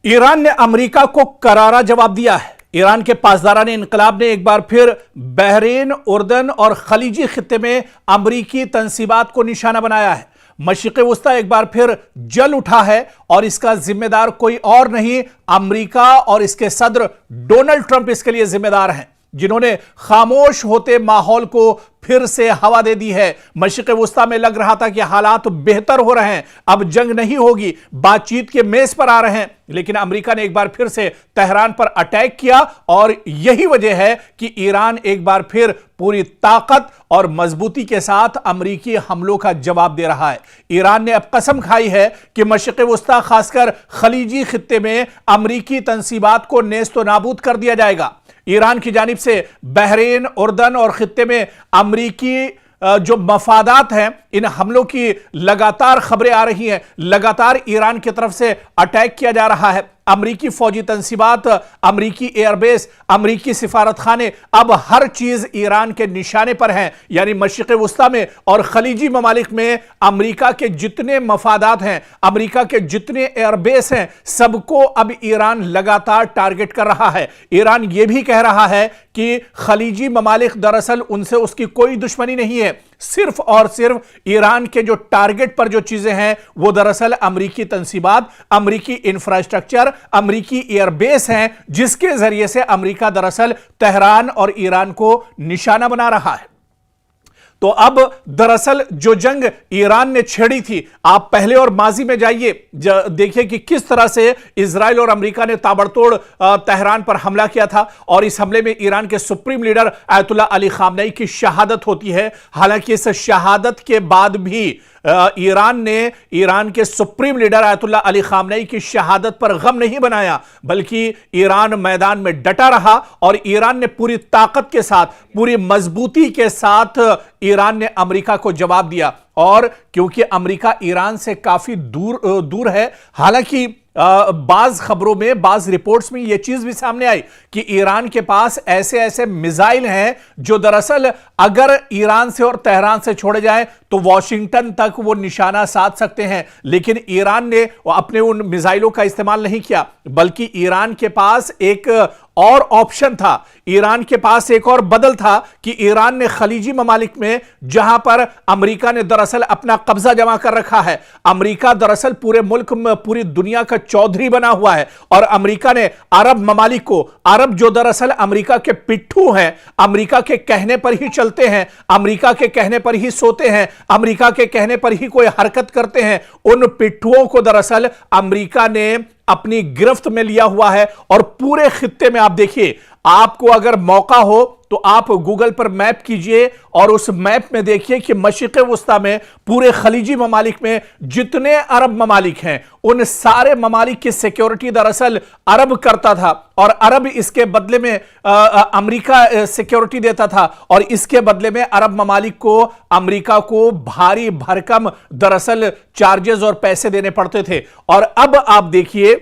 Iran ने America को करारा जवाब दिया है। ईरान के पासदारान इनकलाब ने एक बार फिर बहरीन, उर्दन और खलीजी खित्ते में अमरीकी तंसीबात को निशाना बनाया है। मशरिक़ वस्ता एक बार फिर जल उठा है और इसका जिम्मेदार कोई और नहीं, अमेरिका और इसके सदर डोनाल्ड ट्रंप इसके लिए जिम्मेदार हैं, जिन्होंने खामोश होते माहौल को फिर से हवा दे दी है। मशरिक़ वस्ता में लग रहा था कि हालात बेहतर हो रहे हैं, अब जंग नहीं होगी, बातचीत के मेज पर आ रहे हैं, लेकिन अमेरिका ने एक बार फिर से तेहरान पर अटैक किया और यही वजह है कि ईरान एक बार फिर पूरी ताकत और मजबूती के साथ अमेरिकी हमलों का जवाब दे रहा है। ईरान ने अब कसम खाई है कि मशरिक़ वस्ता खासकर खलीजी खित्ते में अमेरिकी तंसीबात को नेस्त नाबूद कर दिया जाएगा। ईरान की जानिब से बहरीन, उर्दन और खित्ते में अमेरिकी जो मफादात हैं, इन हमलों की लगातार खबरें आ रही हैं। लगातार ईरान की तरफ से अटैक किया जा रहा है। अमरीकी फौजी तंसीबात, अमरीकी एयरबेस, अमरीकी सिफारत खाने, अब हर चीज ईरान के निशाने पर है। यानी मशरिक़ वस्ता में और खलीजी ममालिक में अमरीका के जितने मफादात हैं, अमरीका के जितने एयरबेस हैं, सबको अब ईरान लगातार टारगेट कर रहा है। ईरान यह भी कह रहा है कि खलीजी ममालिक दरअसल उनसे उसकी कोई दुश्मनी नहीं है, सिर्फ और सिर्फ ईरान के जो टारगेट पर जो चीजें हैं वो दरअसल अमरीकी तंसीबात, अमरीकी इंफ्रास्ट्रक्चर, अमरीकी एयरबेस हैं, जिसके जरिए से अमरीका दरअसल तेहरान और ईरान को निशाना बना रहा है। तो अब दरअसल जो जंग ईरान ने छेड़ी थी, आप पहले और माजी में जाइए, देखिए कि किस तरह से इजराइल और अमेरिका ने ताबड़तोड़ तेहरान पर हमला किया था और इस हमले में ईरान के supreme leader Ayatollah Ali Khamenei की शहादत होती है। हालांकि इस शहादत के बाद भी ईरान ने ईरान के supreme leader Ayatollah Ali Khamenei की शहादत पर गम नहीं बनाया, बल्कि ईरान मैदान में डटा रहा और ईरान ने पूरी ताकत के साथ, पूरी मजबूती के साथ ईरान ने अमेरिका को जवाब दिया। और क्योंकि अमेरिका ईरान से काफी दूर है, हालांकि बाज खबरों में, बाज रिपोर्ट्स में यह चीज भी सामने आई कि ईरान के पास ऐसे ऐसे मिसाइल हैं जो दरअसल अगर ईरान से और तेहरान से छोड़े जाएं तो वॉशिंगटन तक वो निशाना साध सकते हैं। लेकिन ईरान ने अपने उन मिसाइलों का इस्तेमाल नहीं किया, बल्कि ईरान के पास एक और ऑप्शन था, ईरान के पास एक और बदल था कि ईरान ने खलीजी ममालिक में, जहां पर अमेरिका ने दरअसल अपना कब्जा जमा कर रखा है, अमेरिका दरअसल पूरे मुल्क में, पूरी दुनिया का चौधरी बना हुआ है, और अमेरिका ने अरब ममालिक को, अरब जो दरअसल अमेरिका के पिट्ठू हैं, अमेरिका के कहने पर ही चलते हैं, अमेरिका के कहने पर ही सोते हैं, अमेरिका के कहने पर ही कोई हरकत करते हैं, उन पिट्ठुओं को दरअसल अमेरिका ने अपनी गिरफ्त में लिया हुआ है। और पूरे खित्ते में आप देखिए, आपको अगर मौका हो तो आप गूगल पर मैप कीजिए और उस मैप में देखिए कि मशरिक़ वस्ता में, पूरे खलीजी ममालिक में जितने अरब ममालिक हैं, उन सारे ममालिक की सिक्योरिटी दरअसल अरब करता था और अरब इसके बदले में अमेरिका सिक्योरिटी देता था, और इसके बदले में अरब ममालिक को अमेरिका को भारी भरकम दरअसल चार्जेस और पैसे देने पड़ते थे। और अब आप देखिए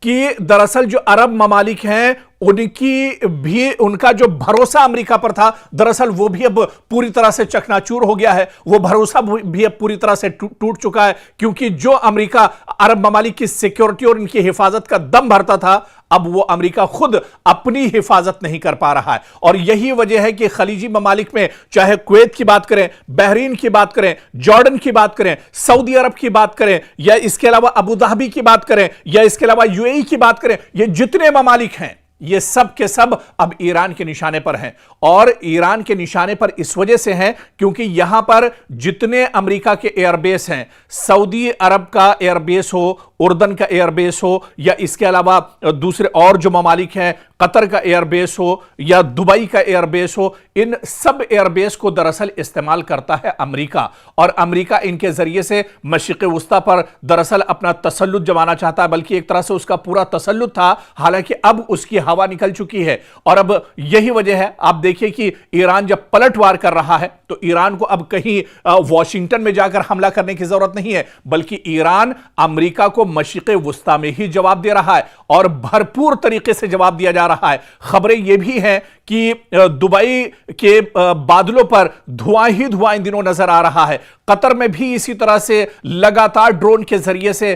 कि दरअसल जो अरब ममालिक हैं, उनकी भी, उनका जो भरोसा अमेरिका पर था, दरअसल वो भी अब पूरी तरह से चकनाचूर हो गया है। वो भरोसा भी अब पूरी तरह से टूट चुका है, क्योंकि जो अमेरिका अरब ममालिक की सिक्योरिटी और इनकी हिफाजत का दम भरता था, अब वो अमेरिका खुद अपनी हिफाजत नहीं कर पा रहा है। और यही वजह है कि खलीजी ममालिक में, चाहे कुवैत की बात करें, बहरीन की बात करें, जॉर्डन की बात करें, सऊदी अरब की बात करें, या इसके अलावा अबू धाबी की बात करें, या इसके अलावा यूएई की बात करें, ये जितने ममालिक हैं, ये सब के सब अब ईरान के निशाने पर हैं। और ईरान के निशाने पर इस वजह से हैं क्योंकि यहां पर जितने अमेरिका के एयरबेस हैं, सऊदी अरब का एयरबेस हो, उर्दन का एयरबेस हो, या इसके अलावा दूसरे और जो ममालिक हैं, कतर का एयरबेस हो या दुबई का एयरबेस हो, इन सब एयरबेस को दरअसल इस्तेमाल करता है अमेरिका। और अमेरिका इनके जरिए से मशरिक़ वस्ता पर दरअसल अपना तसल्लुत जमाना चाहता है, बल्कि एक तरह से उसका पूरा तसल्लुत था। हालांकि अब उसकी हवा निकल चुकी है और अब यही वजह है, आप देखिए कि ईरान जब पलटवार कर रहा है तो ईरान को अब कहीं वॉशिंगटन में जाकर हमला करने की जरूरत नहीं है, बल्कि ईरान अमेरिका को मशरिक़ वस्ता में ही जवाब दे रहा है। और भरपूर तरीके से जवाब दिया जा रहा है। खबरें यह भी हैं कि दुबई के बादलों पर धुआं ही धुआं इन दिनों नजर आ रहा है। कतर में भी इसी तरह से लगातार ड्रोन के जरिए से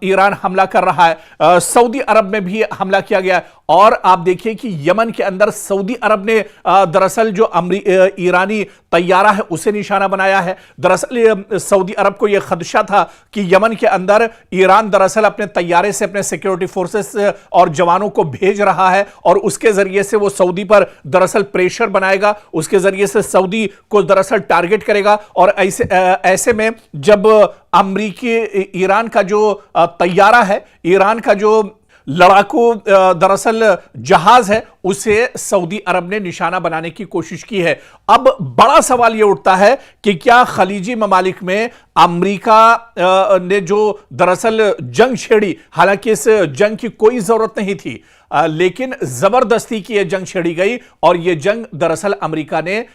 ईरान हमला कर रहा है। सऊदी अरब में भी हमला किया गया। और आप देखिए कि यमन के अंदर सऊदी अरब ने दरअसल जो ईरानी तैयारा है उसे निशाना बनाया है। दरअसल सऊदी अरब को यह खदशा था कि यमन के अंदर ईरान दरअसल अपने तैयारे से अपने सिक्योरिटी फोर्सेस और जवानों को भेज रहा है और उसके जरिए से वो सऊदी पर दरअसल प्रेशर बनाएगा, उसके जरिए से सऊदी को दरअसल टारगेट करेगा। और ऐसे में जब अमेरिकी ईरान का जो तैयारा है, ईरान का जो लड़ाकू दरअसल जहाज है, उसे सऊदी अरब ने निशाना बनाने की कोशिश की है। अब बड़ा सवाल यह उठता है कि क्या खलीजी ममालिक में अमेरिका ने जो दरअसल जंग छेड़ी, हालांकि इस जंग की कोई जरूरत नहीं थी, लेकिन जबरदस्ती की यह जंग छेड़ी गई और यह जंग दरअसल अमेरिका ने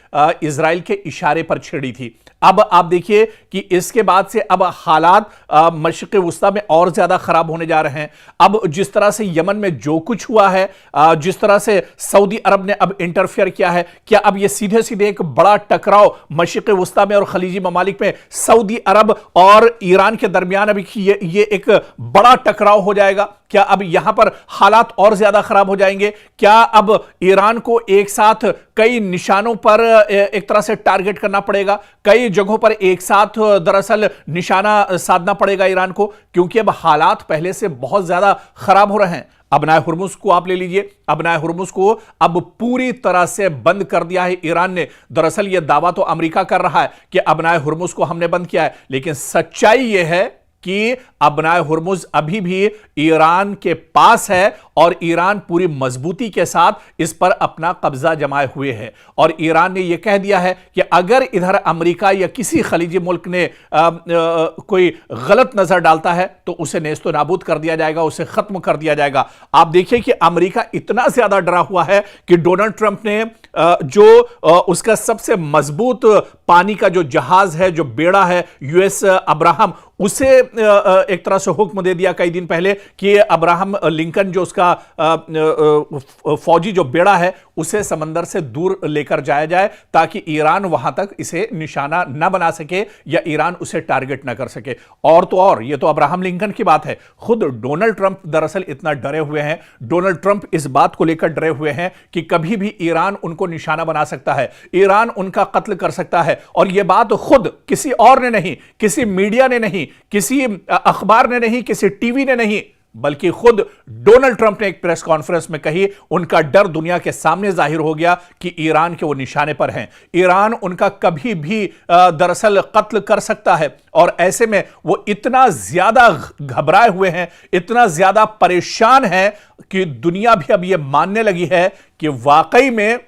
इजराइल के इशारे पर छेड़ी थी। अब आप देखिए कि इसके बाद से अब हालात मशरिक़ वुस्ता में और ज्यादा खराब होने जा रहे हैं। अब जिस तरह से यमन में जो कुछ हुआ है, जिस तरह से सऊदी अरब ने अब इंटरफेयर किया है, क्या अब यह सीधे सीधे एक बड़ा टकराव मशरिक़ वुस्ता में और खलीजी ममालिक में सऊदी अरब और ईरान के दरमियान अभी ये एक बड़ा टकराव हो जाएगा? क्या अब यहां पर हालात और ज्यादा खराब हो जाएंगे? क्या अब ईरान को एक साथ कई निशानों पर एक तरह से टारगेट करना पड़ेगा, कई जगहों पर एक साथ दरअसल निशाना साधना पड़ेगा ईरान को? क्योंकि अब हालात पहले से बहुत ज्यादा खराब हो रहे हैं। अबनाए हुर्मुज को आप ले लीजिए, अबनाए हुर्मुज को अब पूरी तरह से बंद कर दिया है ईरान ने। दरअसल यह दावा तो अमेरिका कर रहा है कि अबनाए हुर्मुज को हमने बंद किया है, लेकिन सच्चाई यह है कि अबनाए हुर्मुज अभी भी ईरान के पास है और ईरान पूरी मजबूती के साथ इस पर अपना कब्जा जमाए हुए है। और ईरान ने यह कह दिया है कि अगर इधर अमेरिका या किसी खलीजी मुल्क ने कोई गलत नजर डालता है तो उसे नेस्तो नाबूद कर दिया जाएगा, उसे खत्म कर दिया जाएगा। आप देखिए कि अमेरिका इतना ज्यादा डरा हुआ है कि डोनाल्ड ट्रंप ने जो उसका सबसे मजबूत पानी का जो जहाज है, जो बेड़ा है यूएस अब्राहम, उसे एक तरह से हुक्म दे दिया कई दिन पहले कि अब्राहम लिंकन जो उसका फौजी जो बेड़ा है उसे समंदर से दूर लेकर जाया जाए ताकि ईरान वहां तक इसे निशाना न बना सके या ईरान उसे टारगेट न कर सके। और तो और ये तो अब्राहम लिंकन की बात है, खुद डोनाल्ड ट्रंप दरअसल इतना डरे हुए हैं, डोनाल्ड ट्रंप इस बात को लेकर डरे हुए हैं कि कभी भी ईरान उनको निशाना बना सकता है, ईरान उनका कत्ल कर सकता है। और यह बात खुद किसी और ने नहीं, किसी मीडिया ने नहीं, किसी अखबार ने नहीं, किसी टीवी ने नहीं, बल्कि खुद डोनाल्ड ट्रंप ने एक प्रेस कॉन्फ्रेंस में कही। उनका डर दुनिया के सामने जाहिर हो गया कि ईरान के वो निशाने पर हैं, ईरान उनका कभी भी दरअसल कत्ल कर सकता है। और ऐसे में वो इतना ज्यादा घबराए हुए हैं, इतना ज्यादा परेशान है कि दुनिया भी अब ये मानने लगी है कि वाकई में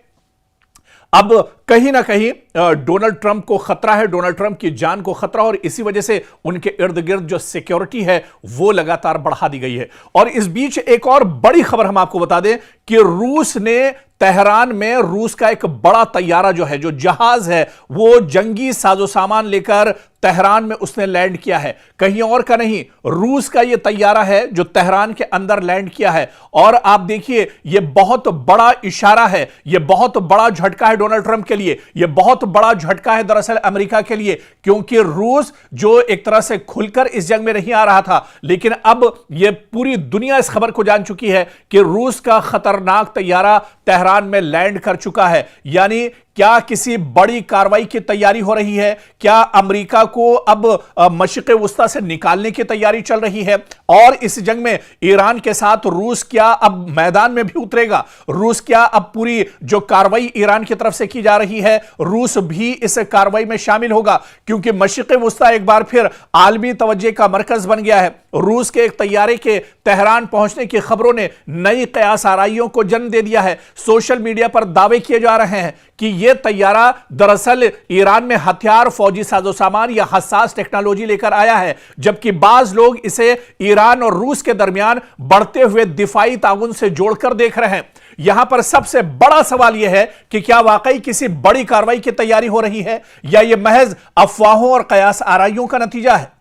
अब कहीं ना कहीं डोनाल्ड ट्रंप को खतरा है, डोनाल्ड ट्रंप की जान को खतरा, और इसी वजह से उनके इर्द गिर्द जो सिक्योरिटी है वो लगातार बढ़ा दी गई है। और इस बीच एक और बड़ी खबर हम आपको बता दें कि रूस ने तेहरान में रूस का एक बड़ा तैयारा जो है, जो जहाज है, वो जंगी साजो सामान लेकर तेहरान में उसने लैंड किया है। कहीं और का नहीं, रूस का यह तैयारा है जो तेहरान के अंदर लैंड किया है। और आप देखिए यह बहुत बड़ा इशारा है, यह बहुत बड़ा झटका है डोनाल्ड ट्रंप के लिए, यह बहुत बड़ा झटका है दरअसल अमेरिका के लिए, क्योंकि रूस जो एक तरह से खुलकर इस जंग में नहीं आ रहा था, लेकिन अब यह पूरी दुनिया इस खबर को जान चुकी है कि रूस का खतरनाक तैयारा तेहरान में लैंड कर चुका है। यानी क्या किसी बड़ी कार्रवाई की तैयारी हो रही है? क्या अमेरिका को अब मशरिक़ वुस्ता से निकालने की तैयारी चल रही है? और इस जंग में ईरान के साथ रूस क्या अब मैदान में भी उतरेगा? रूस क्या अब पूरी जो कार्रवाई ईरान की तरफ से की जा रही है, रूस भी इस कार्रवाई में शामिल होगा? क्योंकि मशरिक़ वुस्ता एक बार फिर आलमी तवज्जो का मरकज बन गया है। रूस के एक तैयारे के तेहरान पहुंचने की खबरों ने नई कयास आराइयों को जन्म दे दिया है। सोशल मीडिया पर दावे किए जा रहे हैं कि यह तैयारा दरअसल ईरान में हथियार, फौजी साजो सामान या हसास टेक्नोलॉजी लेकर आया है, जबकि बाज लोग इसे ईरान और रूस के दरमियान बढ़ते हुए दिफाई ताउन से जोड़कर देख रहे हैं। यहां पर सबसे बड़ा सवाल यह है कि क्या वाकई किसी बड़ी कार्रवाई की तैयारी हो रही है या यह महज अफवाहों और कयास आराइयों का नतीजा है?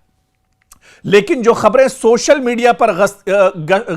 लेकिन जो खबरें सोशल मीडिया पर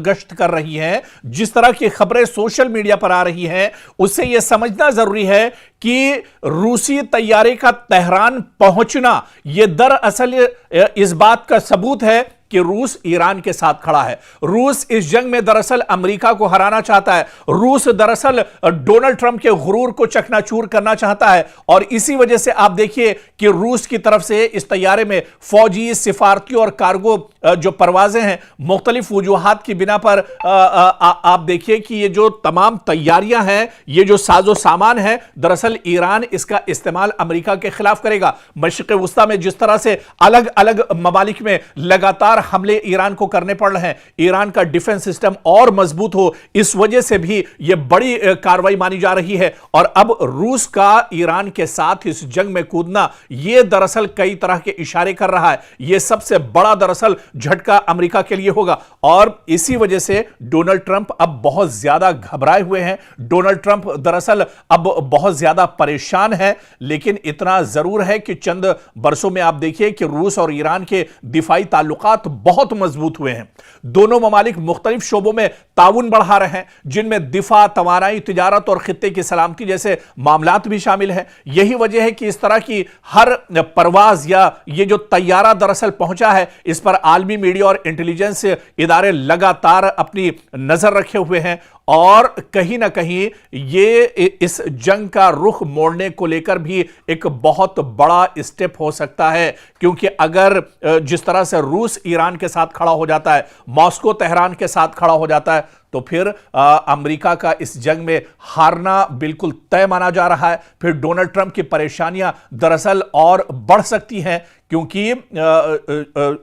गश्त कर रही हैं, जिस तरह की खबरें सोशल मीडिया पर आ रही हैं, उससे यह समझना जरूरी है कि रूसी तैयारे का तेहरान पहुंचना यह दरअसल इस बात का सबूत है कि रूस ईरान के साथ खड़ा है। रूस इस जंग में दरअसल अमेरिका को हराना चाहता है। रूस दरअसल डोनाल्ड ट्रंप के गुरूर को चकनाचूर करना चाहता है और इसी वजह से आप देखिए कि रूस की तरफ से इस तैयारे में फौजी, सिफारती और कार्गो जो परवाजें हैं, मुख्तलिफ वजूहात की बिना पर आप देखिए कि ये जो तमाम तैयारियां हैं, ये जो साजो सामान है, दरअसल ईरान इसका इस्तेमाल अमेरिका के खिलाफ करेगा। मशरिक़ वुस्ता में जिस तरह से अलग अलग ममालिक में लगातार हमले ईरान को करने पड़ रहे हैं, ईरान का डिफेंस सिस्टम और मजबूत हो, इस वजह से भी यह बड़ी कार्रवाई मानी जा रही है। और अब रूस का ईरान के साथ इस जंग में कूदना, यह दरअसल कई तरह के इशारे कर रहा है। यह सबसे बड़ा दरअसल झटका अमेरिका के लिए होगा और इसी वजह से डोनाल्ड ट्रंप अब बहुत ज्यादा घबराए हुए हैं। डोनाल्ड ट्रंप दरअसल अब बहुत ज्यादा परेशान है, लेकिन इतना जरूर है कि चंद बरसों में आप देखिए कि रूस और ईरान के दिफाई ताल्लुकात बहुत मजबूत हुए हैं। दोनों ममालिक मुख्तलिफ शोबों में ताउन बढ़ा रहे हैं, जिनमें दिफा, तवानाई, तिजारत और खित्ते की सलामती जैसे मामलात भी शामिल हैं। यही वजह है कि इस तरह की हर परवाज या ये जो तैयारा दरअसल पहुंचा है, इस पर आलमी मीडिया और इंटेलिजेंस इदारे लगातार अपनी नजर रखे हुए हैं और कहीं ना कहीं ये इस जंग का रुख मोड़ने को लेकर भी एक बहुत बड़ा स्टेप हो सकता है, क्योंकि अगर जिस तरह से रूस ईरान के साथ खड़ा हो जाता है, मॉस्को तेहरान के साथ खड़ा हो जाता है, तो फिर अमेरिका का इस जंग में हारना बिल्कुल तय माना जा रहा है। फिर डोनाल्ड ट्रंप की परेशानियां दरअसल और बढ़ सकती हैं, क्योंकि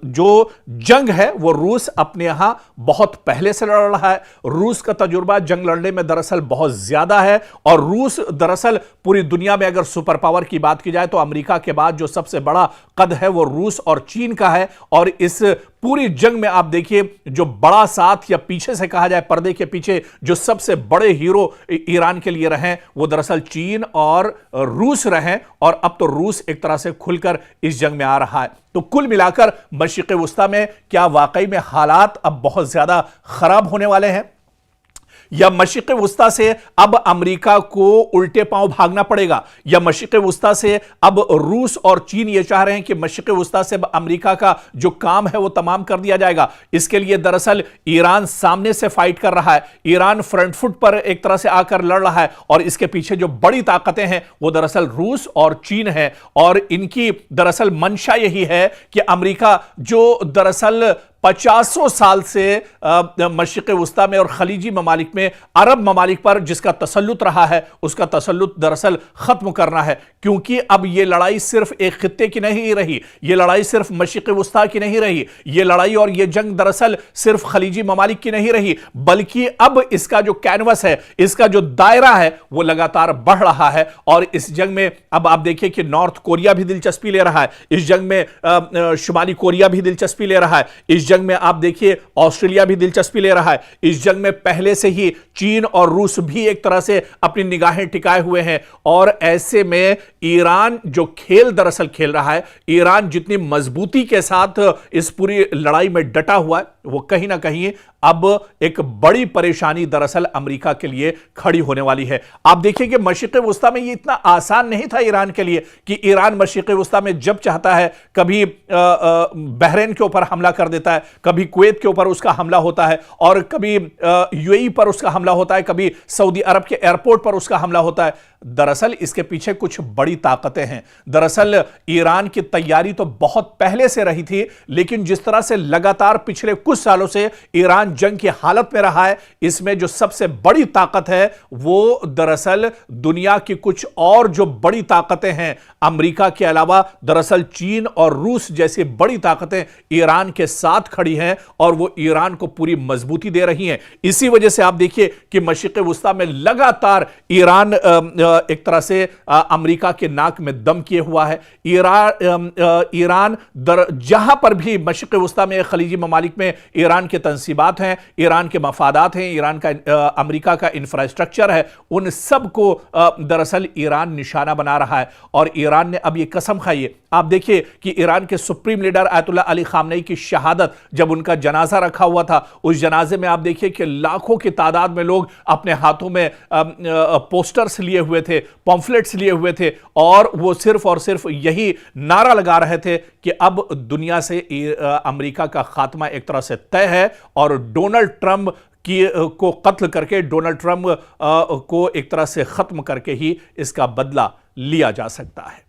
जो जंग है वो रूस अपने यहां बहुत पहले से लड़ रहा है। रूस का तजुर्बा जंग लड़ने में दरअसल बहुत ज्यादा है और रूस दरअसल पूरी दुनिया में अगर सुपर पावर की बात की जाए तो अमेरिका के बाद जो सबसे बड़ा कद है वो रूस और चीन का है। और इस पूरी जंग में आप देखिए जो बड़ा साथ या पीछे से कहा जाए पर्दे के पीछे जो सबसे बड़े हीरो ईरान के लिए रहे वो दरअसल चीन और रूस रहे, और अब तो रूस एक तरह से खुलकर इस जंग में आ रहा है। तो कुल मिलाकर मशरिक़ वुस्ता में क्या वाकई में हालात अब बहुत ज्यादा खराब होने वाले हैं, या मशरिक़ वुस्ता से अब अमेरिका को उल्टे पांव भागना पड़ेगा, या मशरिक़ वुस्ता से अब रूस और चीन ये चाह रहे हैं कि मशरिक़ वुस्ता से अमेरिका का जो काम है वो तमाम कर दिया जाएगा। इसके लिए दरअसल ईरान सामने से फाइट कर रहा है, ईरान फ्रंट फुट पर एक तरह से आकर लड़ रहा है और इसके पीछे जो बड़ी ताकतें हैं वो दरअसल रूस और चीन है। और इनकी दरअसल मंशा यही है कि अमेरिका जो दरअसल 50 साल से मशरिक़ वुस्ता में और खलीजी ममालिक में अरब ममालिक पर जिसका तसल्लुत रहा है, उसका तसल्लुत दरअसल खत्म करना है। क्योंकि अब यह लड़ाई सिर्फ एक खित्ते की नहीं रही, यह लड़ाई सिर्फ मशरिक़ वुस्ता की नहीं रही, यह लड़ाई और यह जंग दरअसल सिर्फ खलीजी ममालिक की नहीं रही, बल्कि अब इसका जो कैनवस है, इसका जो दायरा है वो लगातार बढ़ रहा है। और इस जंग में अब आप देखिए कि नॉर्थ कोरिया भी दिलचस्पी ले रहा है, इस जंग में शुमाली कोरिया भी दिलचस्पी ले रहा है, इस जंग में आप देखिए ऑस्ट्रेलिया भी दिलचस्पी ले रहा है, इस जंग में पहले से ही चीन और रूस भी एक तरह से अपनी निगाहें टिकाए हुए हैं। और ऐसे में ईरान जो खेल दरअसल खेल रहा है, ईरान जितनी मजबूती के साथ इस पूरी लड़ाई में डटा हुआ है, वो कहीं ना कहीं अब एक बड़ी परेशानी दरअसल अमेरिका के लिए खड़ी होने वाली है। आप देखिए कि मशरिक़ वुस्ता में ये इतना आसान नहीं था ईरान के लिए कि ईरान मशरिक़ वुस्ता में जब चाहता है कभी बहरीन के ऊपर हमला कर देता है, कभी कुवैत के ऊपर उसका हमला होता है, और कभी यूएई पर उसका हमला होता है, कभी सऊदी अरब के एयरपोर्ट पर उसका हमला होता है। दरअसल इसके पीछे कुछ बड़ी ताकतें हैं। दरअसल ईरान की तैयारी तो बहुत पहले से रही थी, लेकिन जिस तरह से लगातार पिछले कुछ सालों से ईरान जंग की हालत में रहा है, इसमें जो सबसे बड़ी ताकत है वो दरअसल दुनिया की कुछ और जो बड़ी ताकतें हैं अमेरिका के अलावा, दरअसल चीन और रूस जैसी बड़ी ताकतें ईरान के साथ खड़ी हैं और वो ईरान को पूरी मजबूती दे रही हैं। इसी वजह से आप देखिए कि मशरिक़ वुस्ता में लगातार ईरान एक तरह से अमेरिका के नाक में दम किए हुआ है। ईरान जहां पर भी मशरिक़ वुस्ता में खलीजी ममालिक में ईरान के तंसीबात हैं, हैं, ईरान के मफादात हैं, ईरान का अमेरिका का इंफ्रास्ट्रक्चर है, उन सब को दरअसल ईरान निशाना बना रहा है। और ईरान ने अब ये कसम खाई है, आप देखिए कि ईरान के supreme leader ayatollah Ali Khamenei की शहादत, जब उनका जनाजा रखा हुआ था, उस जनाजे में आप देखिए कि लाखों की तादाद में लोग अपने हाथों में पोस्टर्स लिए हुए थे, पॉम्फलेट्स लिए हुए थे, और वो सिर्फ और सिर्फ यही नारा लगा रहे थे कि अब दुनिया से अमेरिका का खात्मा एक तरह से तय है और डोनाल्ड ट्रंप को कत्ल करके, डोनाल्ड ट्रंप को एक तरह से खत्म करके ही इसका बदला लिया जा सकता है।